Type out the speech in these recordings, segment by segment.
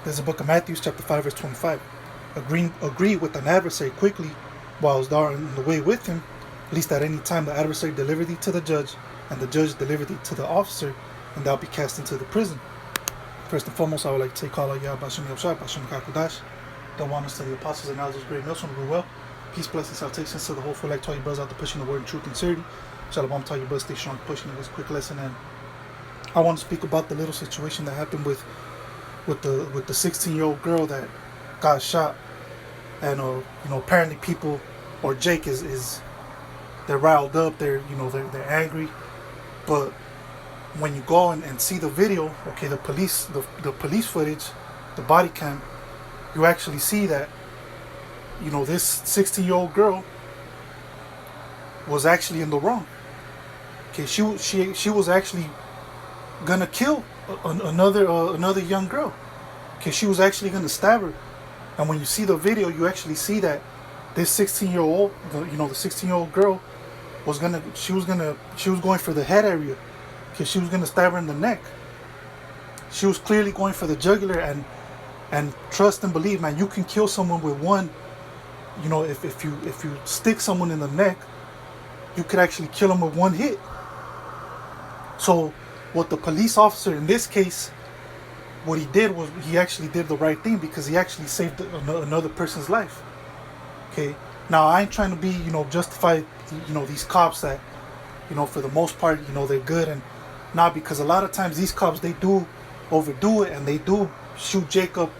There's a book of Matthew, chapter 5, verse 25. Agree with an adversary quickly, whilst thou art in the way with him, lest at any time the adversary deliver thee to the judge, and the judge deliver thee to the officer, and thou be cast into the prison. First and foremost, I would like to take all of y'all Bashim Yabshai, Bashim Kakudash. The one to the apostles and elders, great millstone, rule well. Peace, blessings, salutations to the whole full like to all you brothers out there pushing the word in truth and sincerity. Shalom to all you brothers, stay strong, pushing this quick lesson. And I want to speak about the little situation that happened with the 16-year-old girl that got shot. And apparently people, or Jake is they're riled up, they're angry. But when you go and see the video, okay, the police footage, the body cam, you actually see that this 16-year-old girl was actually in the wrong. Okay, she was actually gonna kill another young girl. Okay, she was actually gonna stab her. And when you see the video, you actually see that this 16-year-old, the 16-year-old girl was going for the head area. Okay, she was gonna stab her in the neck. She was clearly going for the jugular, and trust and believe, man, you can kill someone with one. If you stick someone in the neck, you could actually kill them with one hit. So what the police officer in this case, what he did was he actually did the right thing, because he actually saved another person's life. Okay, now I ain't trying to be justify these cops that for the most part they're good, and not, because a lot of times these cops, they do overdo it and they do shoot Jacob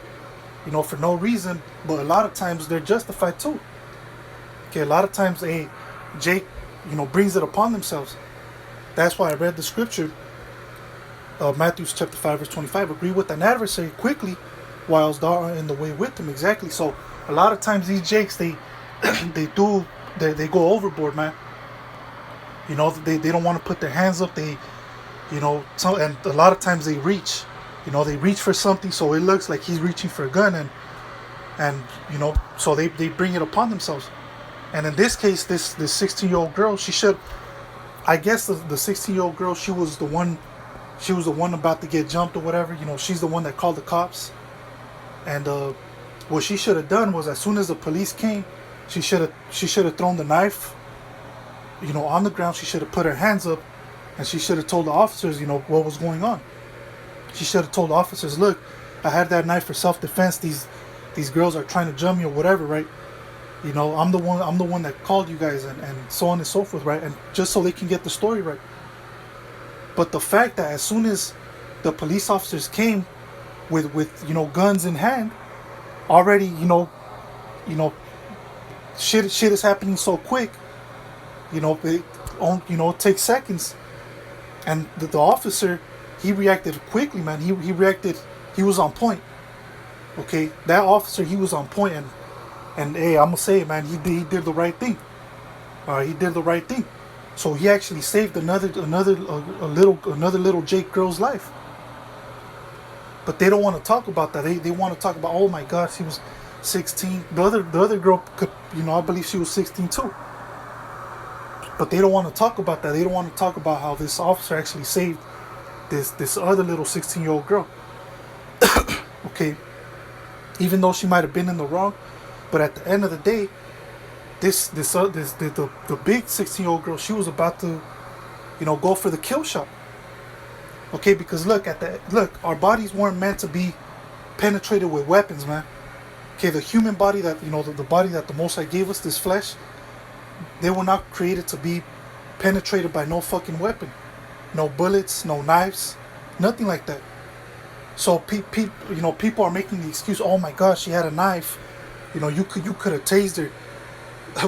for no reason, but a lot of times they're justified too. Okay, a lot of times Jake brings it upon themselves. That's why I read the scripture, Matthew chapter 5 verse 25. Agree with an adversary quickly, whilst thou art in the way with him. Exactly. So a lot of times these Jakes, they they go overboard, man. They don't want to put their hands up. They and a lot of times they reach. They reach for something, so it looks like he's reaching for a gun, and so they bring it upon themselves. And in this case, this 16-year-old girl, I guess the 16-year-old girl, she was the one about to get jumped or whatever. She's the one that called the cops. And what she should have done was, as soon as the police came, she should have thrown the knife on the ground. She should have put her hands up, and she should have told the officers what was going on. She should have told the officers, look, I had that knife for self-defense. These girls are trying to jump me or whatever, right? I'm the one that called you guys, and so on and so forth, right? And just so they can get the story right. But the fact that as soon as the police officers came with guns in hand, already shit is happening so quick. It takes seconds, and the officer, he reacted quickly, man. He reacted. He was on point. Okay, that officer, he was on point, and hey, I'm gonna say it, man. He did the right thing. He did the right thing. So he actually saved another little Jake girl's life. But they don't want to talk about that. They want to talk about, oh my gosh, he was 16. The other girl could, I believe she was 16 too. But they don't want to talk about that. They don't want to talk about how this officer actually saved this other little 16-year-old girl. Okay, even though she might have been in the wrong, but at the end of the day, the big 16-year-old girl, she was about to go for the kill shot. Okay, because look, our bodies weren't meant to be penetrated with weapons, man. Okay, the human body that the body that the Most High gave us, this flesh, they were not created to be penetrated by no fucking weapon. No bullets, no knives, nothing like that. So people are making the excuse, oh my gosh, she had a knife. You could have tased her.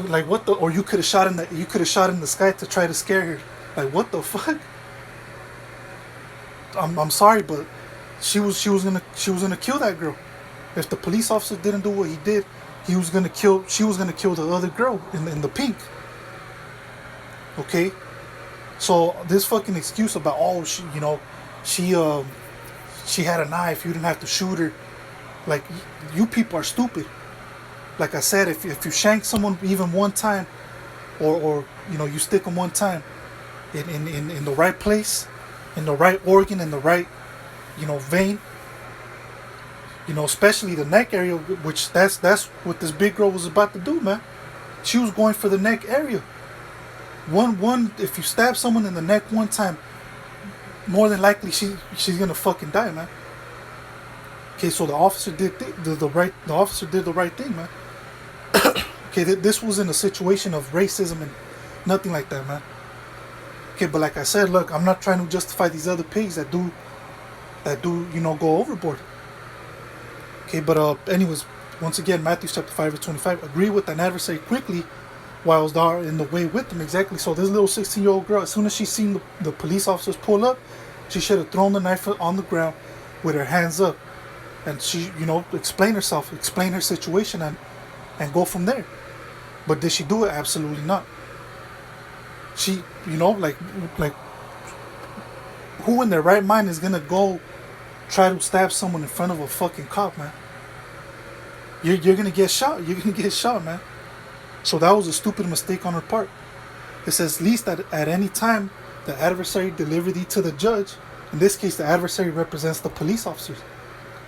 Like what the, or you could have shot in the sky to try to scare her. Like what the fuck? I'm sorry, but she was gonna kill that girl. If the police officer didn't do what he did, she was gonna kill the other girl in the pink. Okay? So this fucking excuse about, oh, she had a knife, you didn't have to shoot her. Like, you people are stupid. Like I said, if you shank someone even one time, or you stick them one time in the right place, in the right organ, in the right vein, Especially the neck area, which that's what this big girl was about to do, man. She was going for the neck area. One, if you stab someone in the neck one time, more than likely she's gonna fucking die, man. Okay, so the officer did the officer did the right thing, man. Okay, this was in a situation of racism and nothing like that, man. Okay, but like I said, look, I'm not trying to justify these other pigs that do go overboard. Okay, but anyways, once again, Matthew chapter 5 verse 25, agree with an adversary quickly while thou in the way with them. Exactly. So this little 16-year-old girl, as soon as she seen the police officers pull up, she should have thrown the knife on the ground with her hands up, and she, explain herself, explain her situation, and go from there. But did she do it? Absolutely not. She, like who in their right mind is gonna go try to stab someone in front of a fucking cop, man? You're gonna get shot. You're gonna get shot, man. So that was a stupid mistake on her part. It says, least at any time the adversary deliver thee to the judge. In this case, the adversary represents the police officers.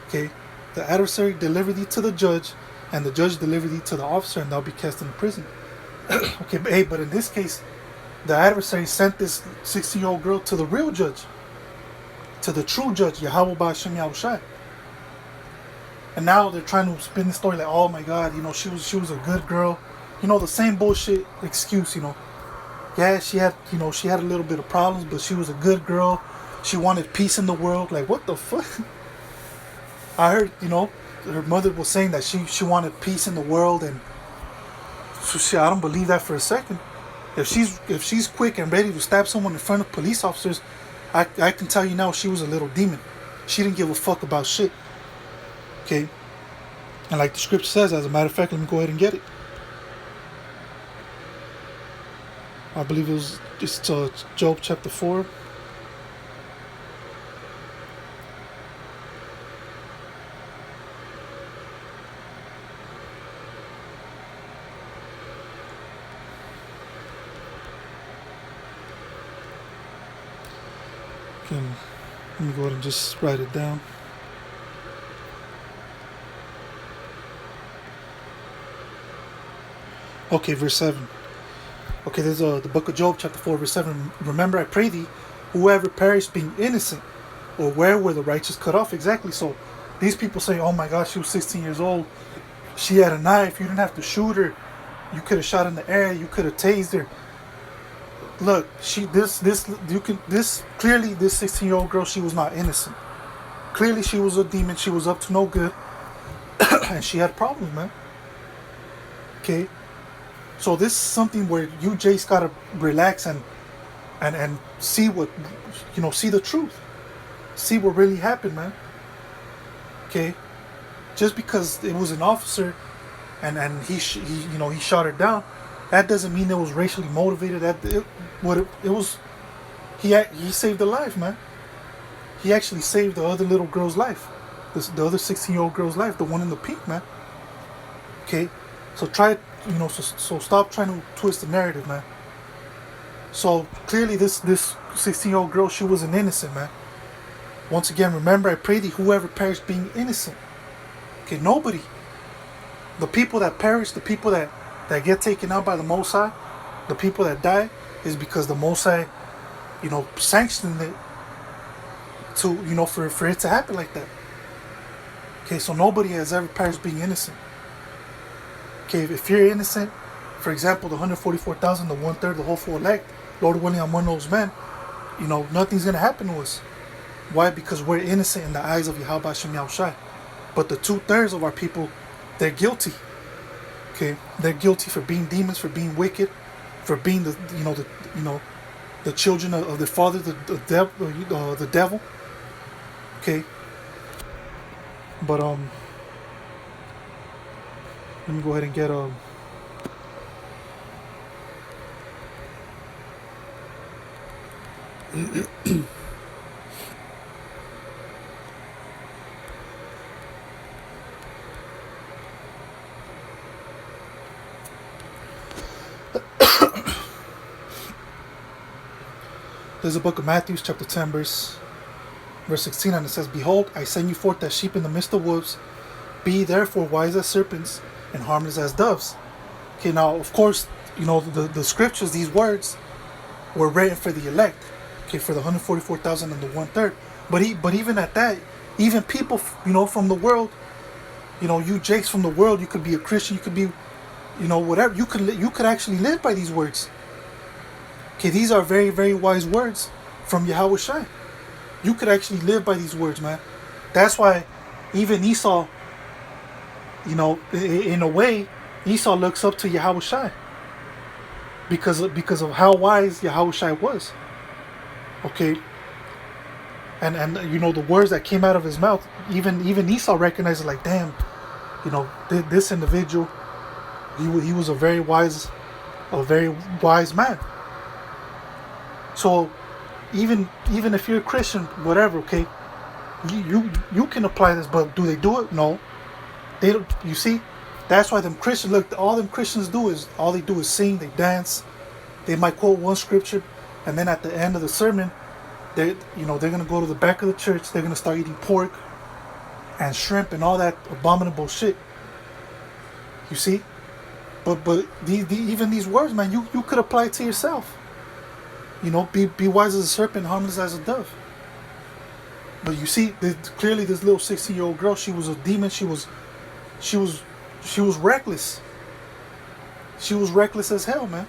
Okay? The adversary deliver thee to the judge, and the judge deliver thee to the officer, and thou be cast into prison. Okay, but in this case, the adversary sent this 16-year-old girl to the real judge, to the true judge, Yahweh Ba'Shem Yahushai. And now they're trying to spin the story like, oh my God, she was a good girl. The same bullshit excuse, Yeah, she had a little bit of problems, but she was a good girl. She wanted peace in the world. Like, what the fuck? I heard, her mother was saying that she wanted peace in the world, and so I don't believe that for a second. If she's quick and ready to stab someone in front of police officers, I can tell you now she was a little demon. She didn't give a fuck about shit. Okay? And like the scripture says, as a matter of fact, let me go ahead and get it. I believe it's Job chapter 4. Let me go ahead and just write it down. Okay, verse 7. Okay, there's the book of Job, chapter 4, verse 7. Remember, I pray thee, whoever perished being innocent, or where were the righteous cut off? Exactly. So these people say, oh my God, she was 16 years old. She had a knife. You didn't have to shoot her. You could have shot in the air. You could have tased her. Look, clearly this 16-year-old girl, she was not innocent. Clearly she was a demon. She was up to no good. And she had problems, man. Okay? So this is something where you, Jace, gotta relax and see what, see the truth. See what really happened, man. Okay? Just because it was an officer and he shot her down, that doesn't mean it was racially motivated. He saved a life, man. He actually saved the other little girl's life. The other 16-year-old girl's life, the one in the pink, man. Okay? So so stop trying to twist the narrative, man. So clearly this 16-year-old girl, she was an innocent, man. Once again, remember, I pray thee, whoever perished being innocent. Okay, nobody. The people that perish, the people that get taken out by the Most High, the people that die, is because the Most High, sanctioned it to, for it to happen like that. Okay, so nobody has ever perished being innocent. Okay, if you're innocent, for example, the 144,000, the 1/3, the whole full elect, Lord willing, I'm one of those men, nothing's going to happen to us. Why? Because we're innocent in the eyes of Yahweh Hashem Yahushai. But the 2/3 of our people, they're guilty. Okay, they're guilty for being demons, for being wicked, for being the children of their father, the devil. Okay, but let me go ahead and get there's a book of Matthew, chapter 10, verse Verse 16, and it says, "Behold, I send you forth as sheep in the midst of wolves. Be therefore wise as serpents and harmless as doves." Okay, now, of course, the scriptures, these words, were written for the elect. Okay, for the 144,000 and the 1/3. But even at that, even people, from the world, you Jakes from the world, you could be a Christian, you could be, whatever. You could actually live by these words. Okay, these are very, very wise words from Yahweh Shai. You could actually live by these words, man. That's why even Esau, in a way, Esau looks up to Yahweh Shai because of how wise Yahweh Shai was. Okay. And the words that came out of his mouth, even Esau recognized it, like, damn, this individual, he was a very wise man. So even if you're a Christian, whatever, okay, you can apply this, but do they do it? No, they don't. You see, that's why them Christians, look, all them Christians do is sing, they dance, they might quote one scripture, and then at the end of the sermon, they're gonna go to the back of the church, they're gonna start eating pork and shrimp and all that abominable shit. You see, but even these words, man, you could apply it to yourself. Be wise as a serpent, harmless as a dove. But you see, clearly this little 16-year-old girl, she was a demon. She was reckless. She was reckless as hell, man.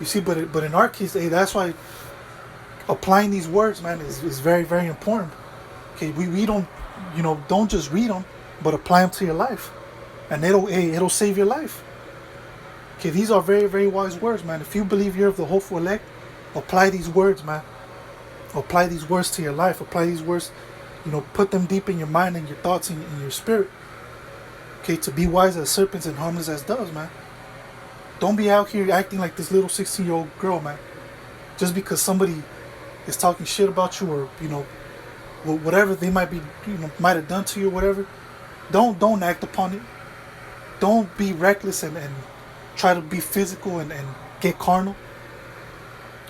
You see, but in our case, hey, that's why applying these words, man, is very, very important. Okay, we don't, don't just read them, but apply them to your life, and it'll save your life. Okay, these are very, very wise words, man. If you believe you're of the hopeful elect, apply these words, man. Apply these words to your life. Apply these words, put them deep in your mind and your thoughts and in your spirit. Okay, to be wise as serpents and harmless as doves, man. Don't be out here acting like this little 16-year-old girl, man. Just because somebody is talking shit about you, or whatever they might have done to you, or whatever. Don't act upon it. Don't be reckless and try to be physical and get carnal.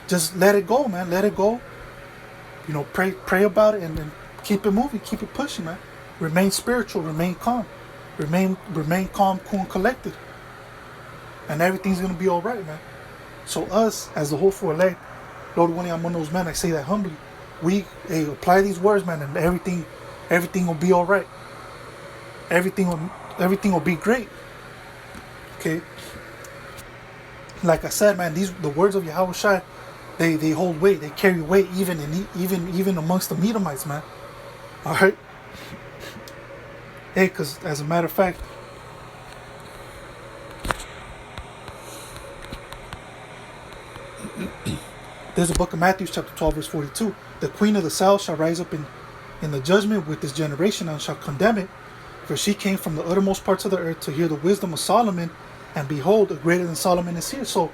Just let it go, man. Let it go. Pray about it and keep it moving, keep it pushing, man. Remain spiritual, remain calm. Remain calm, cool, and collected. And everything's gonna be alright, man. So us, as the hopeful elect, Lord willing, I'm one of those men, I say that humbly. We apply these words, man, and everything will be alright. Everything will be great. Okay? Like I said, man, the words of Yahweh Shai, they hold weight, they carry weight even amongst the Medomites, man. Alright? Hey, because as a matter of fact, there's a book of Matthew chapter 12 verse 42. The queen of the south shall rise up in the judgment with this generation and shall condemn it, for she came from the uttermost parts of the earth to hear the wisdom of Solomon, and behold, a greater than Solomon is here. So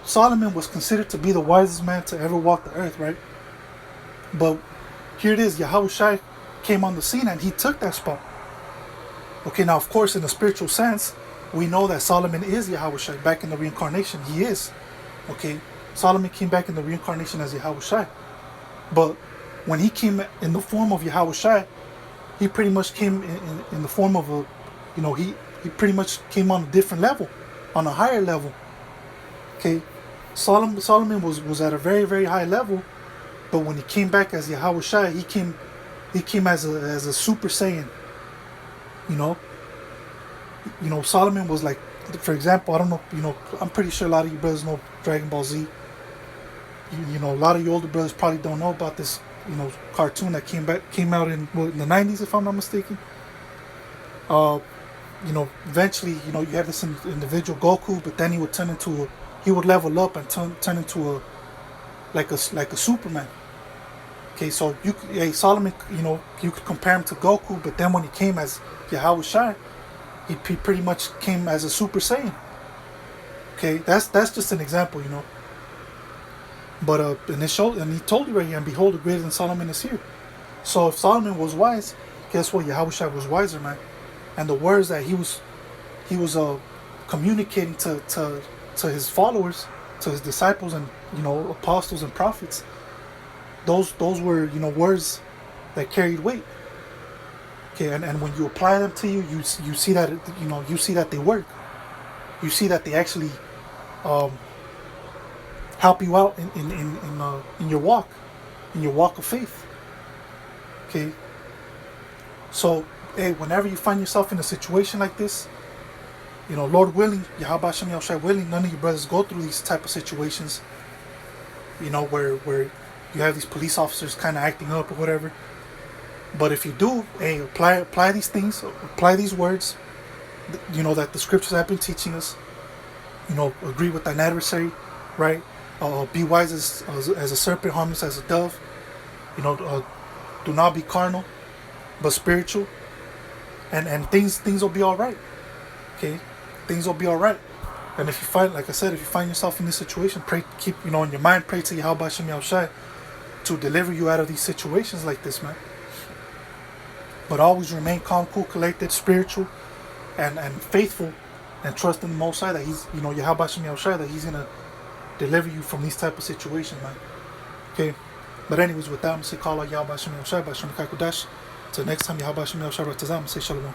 Solomon was considered to be the wisest man to ever walk the earth, right? But here it is, Yahweh Shai came on the scene and he took that spot. Okay, now of course in a spiritual sense, we know that Solomon is Yahweh Shai back in the reincarnation. He is. Okay, Solomon came back in the reincarnation as Yahweh Shai. But when he came in the form of Yahweh Shai, he pretty much came in the form of a, he pretty much came on a different level, on a higher level. Okay, Solomon was at a very, very high level, but when he came back as Yahweh Shai, he came as a Super Saiyan. Solomon was like, for example, I don't know, I'm pretty sure a lot of you brothers know Dragon Ball Z. A lot of you older brothers probably don't know about this, cartoon that came out in the 90s, if I'm not mistaken. Eventually, you have this individual Goku, but then he would he would level up and turn into like a Superman. Okay, so Solomon, you could compare him to Goku, but then when he came as Yahweh Shai, he pretty much came as a Super Saiyan. Okay, that's just an example, But and he told you right here, and behold, greater than Solomon is here. So if Solomon was wise, guess what? Yahweh Shai was wiser, man. And the words that he was communicating to his followers, to his disciples, and apostles and prophets, those were, you know, words that carried weight. Okay, and when you apply them to you, you see that you know, you see that they work. You see that they actually um, help you out in your walk of faith. Okay, so hey, whenever you find yourself in a situation like this, you know, Lord willing, Yahweh Hashem Yahushua willing, none of you brothers go through these type of situations. You know, where you have these police officers kind of acting up or whatever. But if you do, hey, apply these things, apply these words, you know, that the scriptures have been teaching us. You know, agree with thine adversary, right? Be wise as a serpent, harmless as a dove. You know, do not be carnal, but spiritual, and things will be all right. Okay, things will be all right. And if you find, like I said, if you find yourself in this situation, pray, keep, you know, in your mind, pray to Yahweh Hashem Yahushua to deliver you out of these situations like this, man. But always remain calm, cool, collected, spiritual, and faithful, and trust in the Most High that He's, you know, Yahweh Hashem Yahushua, that He's gonna deliver you from these type of situations, man. Okay. But anyways, with that, I'm gonna say call out Yahweh Hashem Yahushua, B'Shem Kakodash. Till next time, Yahweh Hashem Yahushua, I'm gonna say shalom.